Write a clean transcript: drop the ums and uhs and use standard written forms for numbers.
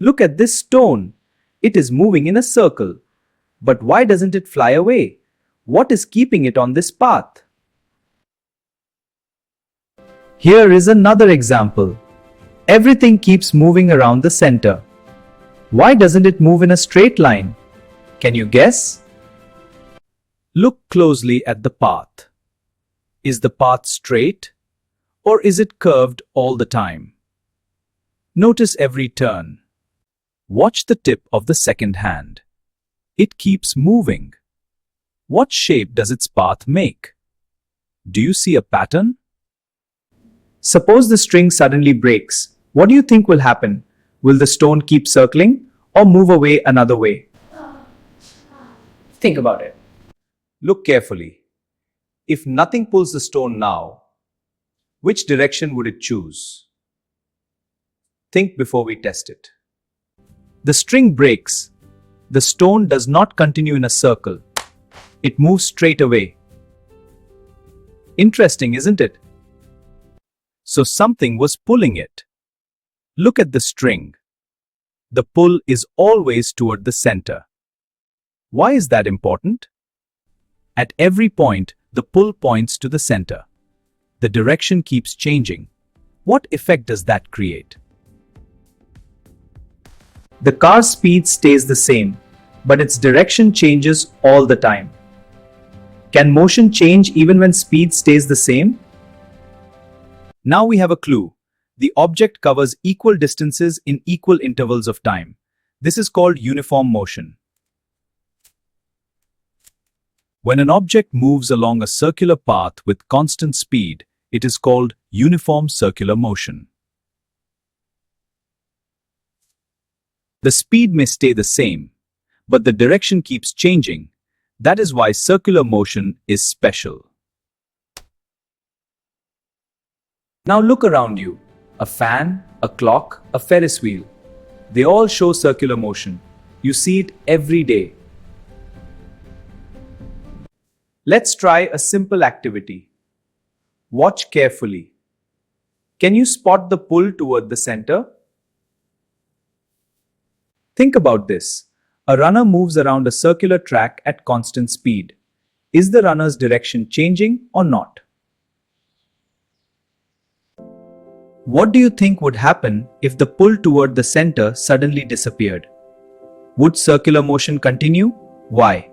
Look at this stone. It is moving in a circle. But why doesn't it fly away? What is keeping it on this path? Here is another example. Everything keeps moving around the center. Why doesn't it move in a straight line? Can you guess? Look closely at the path. Is the path straight? Or is it curved all the time? Notice every turn. Watch the tip of the second hand. It keeps moving. What shape does its path make? Do you see a pattern? Suppose the string suddenly breaks. What do you think will happen? Will the stone keep circling or move away another way? Think about it. Look carefully. If nothing pulls the stone now, which direction would it choose? Think before we test it. The string breaks. The stone does not continue in a circle. It moves straight away. Interesting, isn't it? So something was pulling it. Look at the string. The pull is always toward the center. Why is that important? At every point, the pull points to the center. The direction keeps changing. What effect does that create? The car's speed stays the same, but its direction changes all the time. Can motion change even when speed stays the same? Now we have a clue. The object covers equal distances in equal intervals of time. This is called uniform motion. When an object moves along a circular path with constant speed, it is called uniform circular motion. The speed may stay the same, but the direction keeps changing. That is why circular motion is special. Now look around you. A fan, a clock, a Ferris wheel. They all show circular motion. You see it every day. Let's try a simple activity. Watch carefully. Can you spot the pull toward the center? Think about this. A runner moves around a circular track at constant speed. Is the runner's direction changing or not? What do you think would happen if the pull toward the center suddenly disappeared? Would circular motion continue? Why?